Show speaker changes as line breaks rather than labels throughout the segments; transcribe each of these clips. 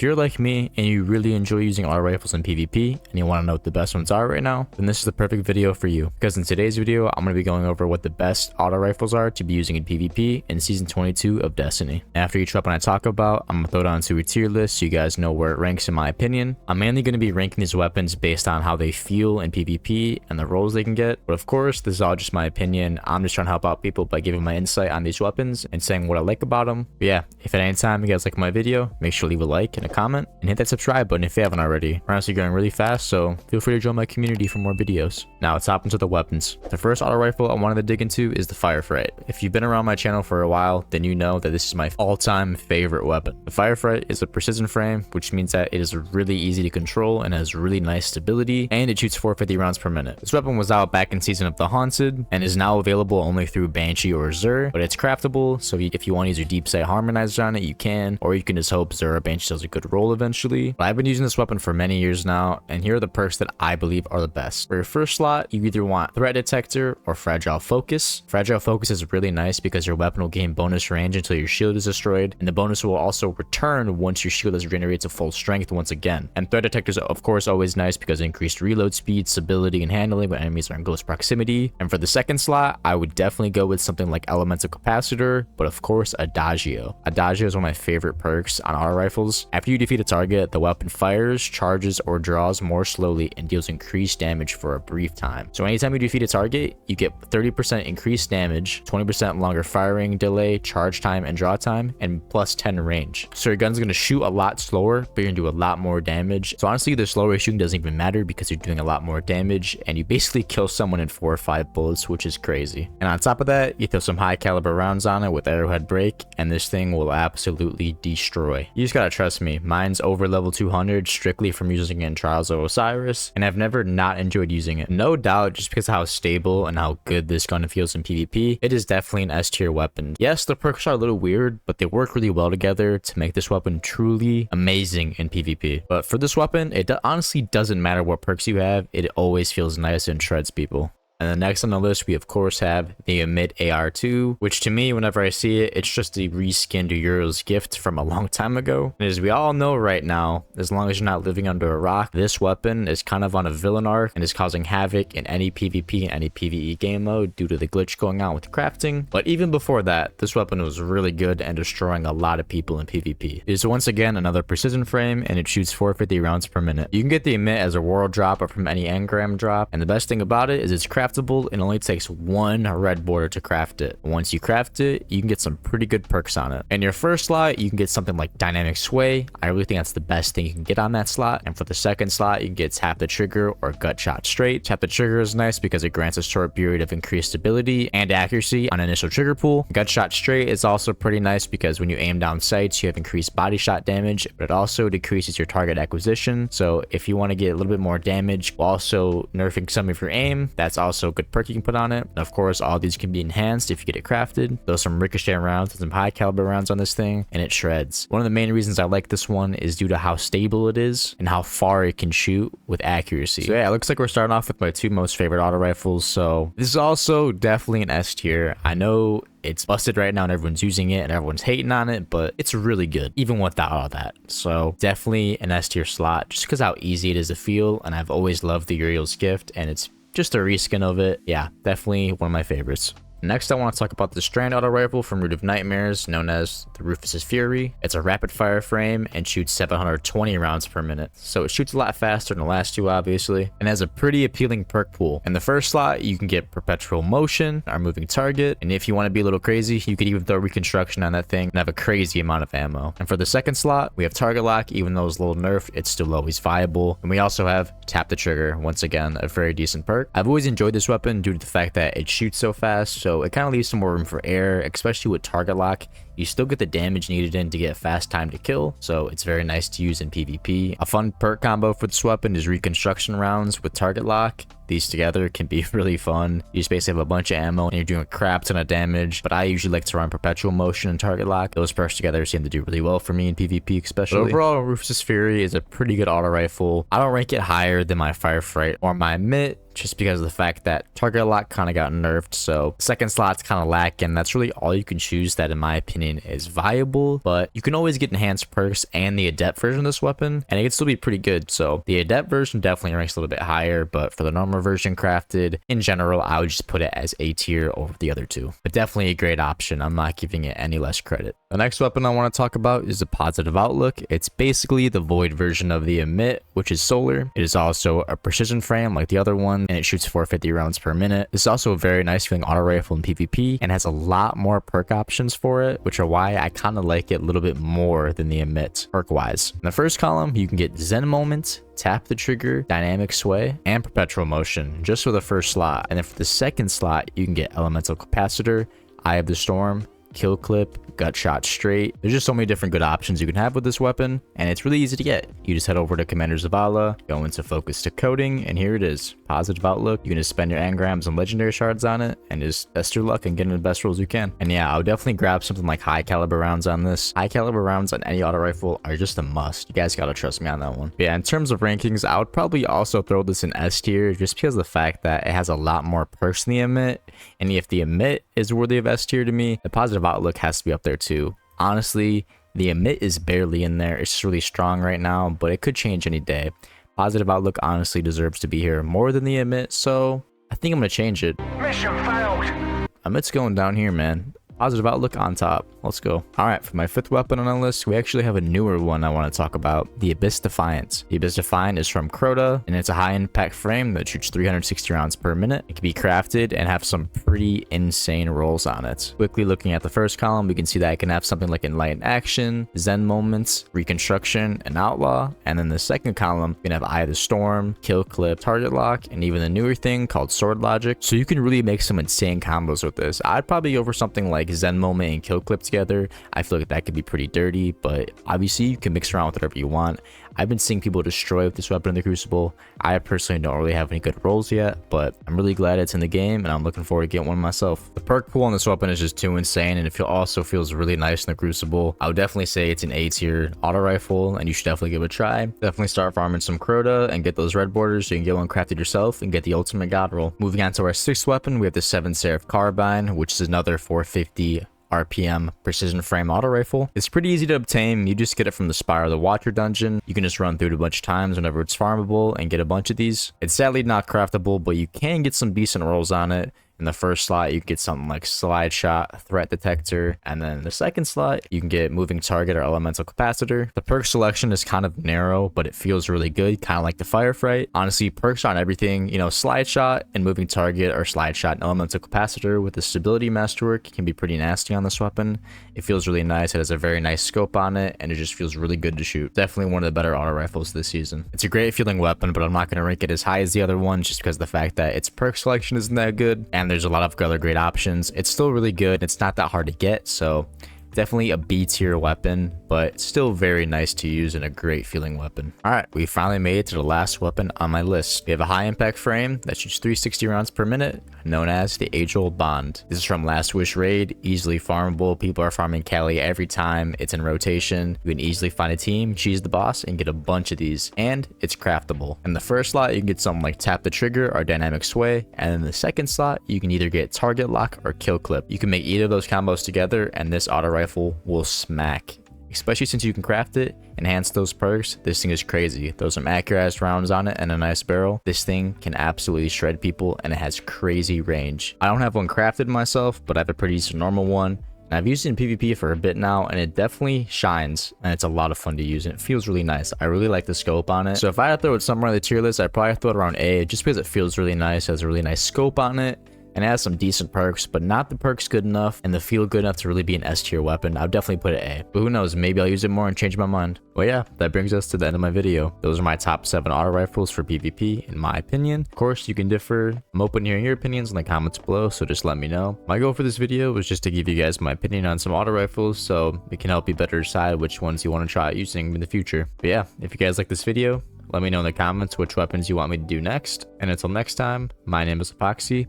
If you're like me and you really enjoy using auto rifles in PvP and you want to know what the best ones are right now, then this is the perfect video for you. Because in today's video, I'm going to be going over what the best auto rifles are to be using in PvP in Season 22 of Destiny. After each weapon I talk about, I'm going to throw it onto a tier list so you guys know where it ranks in my opinion. I'm mainly going to be ranking these weapons based on how they feel in PvP and the roles they can get. But of course, this is all just my opinion. I'm just trying to help out people by giving my insight on these weapons and saying what I like about them. But yeah, if at any time you guys like my video, make sure to leave a like and a comment and hit that subscribe button if you haven't already. We're honestly going really fast, so feel free to join my community for more videos. Now let's hop into the weapons. The first auto rifle I wanted to dig into is the Firefly. If you've been around my channel for a while, then you know that this is my all-time favorite weapon. The Firefly is a precision frame, which means that it is really easy to control and has really nice stability, and it shoots 450 rounds per minute. This weapon was out back in Season of the Haunted and is now available only through Banshee or Xur, but it's craftable, so if you want to use your deep sight harmonizer on it, you can, or you can just hope Xur or Banshee does a good roll eventually. But I've been using this weapon for many years now, and here are the perks that I believe are the best. For your first slot, you either want Threat Detector or Fragile Focus. Fragile Focus is really nice because your weapon will gain bonus range until your shield is destroyed, and the bonus will also return once your shield is regenerated to full strength once again. And Threat Detector is of course always nice because of increased reload speed, stability, and handling when enemies are in close proximity. And for the second slot, I would definitely go with something like Elemental Capacitor, but of course Adagio. Adagio is one of my favorite perks on auto rifles. After you defeat a target, the weapon fires, charges, or draws more slowly and deals increased damage for a brief time. So anytime you defeat a target, you get 30% increased damage, 20% longer firing delay, charge time, and draw time, and plus 10 range. So your gun's gonna shoot a lot slower, but you're gonna do a lot more damage. So honestly, the slower shooting doesn't even matter because you're doing a lot more damage, and you basically kill someone in 4 or 5 bullets, which is crazy. And on top of that, you throw some high caliber rounds on it with arrowhead break, and this thing will absolutely destroy. You just gotta trust me, mine's over level 200 strictly from using it in Trials of Osiris, and I've never not enjoyed using it. No doubt, just because of how stable and how good this gun feels in PvP, it is definitely an S tier weapon. Yes, the perks are a little weird, but they work really well together to make this weapon truly amazing in PvP. But for this weapon, it honestly doesn't matter what perks you have, it always feels nice and shreds people. And then next on the list, we of course have the Emit AR2, which to me, whenever I see it, it's just a reskinned Uriel's gift from a long time ago. And as we all know right now, as long as you're not living under a rock, this weapon is kind of on a villain arc and is causing havoc in any PvP and any PvE game mode due to the glitch going on with crafting. But even before that, this weapon was really good and destroying a lot of people in PvP. It is once again another precision frame, and it shoots 450 rounds per minute. You can get the Emit as a world drop or from any engram drop, and the best thing about it is it's craftable. It only takes 1 red border to craft it. Once you craft it, you can get some pretty good perks on it. In your first slot, you can get something like Dynamic Sway. I really think that's the best thing you can get on that slot. And for the second slot, you can get Tap the Trigger or Gut Shot Straight. Tap the Trigger is nice because it grants a short period of increased stability and accuracy on initial trigger pull. Gut Shot Straight is also pretty nice because when you aim down sights, you have increased body shot damage, but it also decreases your target acquisition. So if you want to get a little bit more damage while also nerfing some of your aim, that's also a good perk you can put on it. And of course, all these can be enhanced if you get it crafted. Throw some ricochet rounds and some high caliber rounds on this thing, and it shreds. One of the main reasons I like this one is due to how stable it is and how far it can shoot with accuracy. So yeah, it looks like we're starting off with my 2 most favorite auto rifles. So this is also definitely an S tier. I know it's busted right now and everyone's using it and everyone's hating on it, but it's really good even without all that. So definitely an S tier slot just because how easy it is to feel, and I've always loved the Uriel's gift, and it's just a reskin of it. Yeah, definitely one of my favorites. Next, I want to talk about the Strand auto rifle from Root of Nightmares, known as the Rufus's Fury. It's a rapid fire frame and shoots 720 rounds per minute, so it shoots a lot faster than the last 2 obviously, and has a pretty appealing perk pool. In the first slot, you can get Perpetual Motion, our moving target, and if you want to be a little crazy, you could even throw Reconstruction on that thing and have a crazy amount of ammo. And for the second slot, we have Target Lock. Even though it's a little nerfed, it's still always viable. And we also have Tap the Trigger, once again a very decent perk. I've always enjoyed this weapon due to the fact that it shoots so fast, so it kind of leaves some more room for air, especially with Target Lock. You still get the damage needed in to get fast time to kill, so it's very nice to use in PvP. A fun perk combo for this weapon is Reconstruction rounds with Target Lock. These together can be really fun. You just basically have a bunch of ammo and you're doing a crap ton of damage, but I usually like to run Perpetual Motion and Target Lock. Those perks together seem to do really well for me in PvP especially. But overall, Rufus's Fury is a pretty good auto rifle. I don't rank it higher than my Firefly or my Emit, just because of the fact that Target Lock kind of got nerfed, so second slot's kind of lacking. That's really all you can choose that in my opinion opinion is viable, but you can always get enhanced perks and the adept version of this weapon, and it can still be pretty good. So the adept version definitely ranks a little bit higher, but for the normal version crafted, in general, I would just put it as A tier over the other two. But definitely a great option. I'm not giving it any less credit. The next weapon I want to talk about is the Positive Outlook. It's basically the void version of the emit, which is solar. It is also a precision frame like the other one, and it shoots 450 rounds per minute. This is also a very nice feeling auto rifle in PvP and has a lot more perk options for it, which are why I kind of like it a little bit more than the emit perk wise. In the first column, you can get Zen Moment, tap the trigger, dynamic sway, and perpetual motion just for the first slot. And then for the second slot, you can get elemental capacitor, eye of the storm, kill clip, gut shot straight. There's just so many different good options you can have with this weapon, and it's really easy to get. You just head over to Commander Zavala, go into focus to coding, and here it is. Positive Outlook. You can just spend your engrams and legendary shards on it and just test your luck and get in the best rolls you can. And yeah, I would definitely grab something like high caliber rounds on this. High caliber rounds on any auto rifle are just a must. You guys gotta trust me on that one. But yeah, in terms of rankings, I would probably also throw this in S tier just because of the fact that it has a lot more perks than the emit, and if the emit is worthy of S tier to me, the Positive Outlook has to be up there too. Honestly, the emit is barely in there. It's just really strong right now, but it could change any day. Positive Outlook honestly deserves to be here more than the emit, so I think I'm gonna change it. Mission failed. Emit's going down here, man. Positive Outlook on top. Let's go. All right, for my fifth weapon on the list, we actually have a newer one I want to talk about, the Abyss Defiance. The Abyss Defiant is from Crota, and it's a high impact frame that shoots 360 rounds per minute. It can be crafted and have some pretty insane rolls on it. Quickly looking at the first column, we can see that it can have something like Enlightened Action, Zen Moments, Reconstruction, and Outlaw. And then the second column, you can have Eye of the Storm, Kill Clip, Target Lock, and even the newer thing called Sword Logic. So you can really make some insane combos with this. I'd probably go for something like Zen Moment and Kill Clip together. I feel like that could be pretty dirty, but obviously you can mix around with whatever you want. I've been seeing people destroy with this weapon in the Crucible. I personally don't really have any good rolls yet, but I'm really glad it's in the game, and I'm looking forward to getting one myself. The perk pool on this weapon is just too insane, and it also feels really nice in the Crucible. I would definitely say it's an A tier auto rifle, and you should definitely give it a try. Definitely start farming some Crota and get those red borders so you can get one crafted yourself and get the ultimate god roll. Moving on to our sixth weapon, we have the 7 Seraph Carbine, which is another 450 RPM precision frame auto rifle. It's pretty easy to obtain. You just get it from the Spire of the Watcher dungeon. You can just run through it a bunch of times whenever it's farmable and get a bunch of these. It's sadly not craftable, but you can get some decent rolls on it. In the first slot, you can get something like Slide Shot, Threat Detector, and then in the second slot, you can get Moving Target or Elemental Capacitor. The perk selection is kind of narrow, but it feels really good, kind of like the Firefly. Honestly, perks on everything, you know, Slide Shot and Moving Target or Slide Shot and Elemental Capacitor with the Stability Masterwork can be pretty nasty on this weapon. It feels really nice. It has a very nice scope on it, and it just feels really good to shoot. Definitely one of the better auto rifles this season. It's a great feeling weapon, but I'm not going to rank it as high as the other ones just because of the fact that its perk selection isn't that good, and there's a lot of other great options. It's still really good. It's not that hard to get, so definitely a B tier weapon, but still very nice to use and a great feeling weapon. All right, we finally made it to the last weapon on my list. We have a high impact frame that shoots 360 rounds per minute, known as the age-old Bond. This is from Last Wish raid, easily farmable. People are farming Cali every time it's in rotation. You can easily find a team, cheese the boss, and get a bunch of these, and it's craftable. In the first slot, you can get something like Tap the Trigger or Dynamic Sway, and in the second slot, you can either get Target Lock or Kill Clip. You can make either of those combos together, and this auto rifle will smack. Especially since you can craft it, enhance those perks. This thing is crazy. Throw some accurate rounds on it and a nice barrel. This thing can absolutely shred people, and it has crazy range. I don't have one crafted myself, but I have a pretty decent normal one. And I've used it in PvP for a bit now, and it definitely shines, and it's a lot of fun to use, and it feels really nice. I really like the scope on it. So if I had to throw it somewhere on the tier list, I'd probably throw it around A, just because it feels really nice, has a really nice scope on it, and it has some decent perks, but not the perks good enough and the feel good enough to really be an S tier weapon. I'd definitely put it A, but who knows, maybe I'll use it more and change my mind. Well, yeah, that brings us to the end of my video. Those are my top 7 auto rifles for PvP, in my opinion. Of course, you can differ. I'm open to hearing your opinions in the comments below, so just let me know. My goal for this video was just to give you guys my opinion on some auto rifles, so it can help you better decide which ones you want to try using in the future. But yeah, if you guys like this video, let me know in the comments which weapons you want me to do next. And until next time, my name is Apoxy.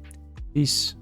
Peace.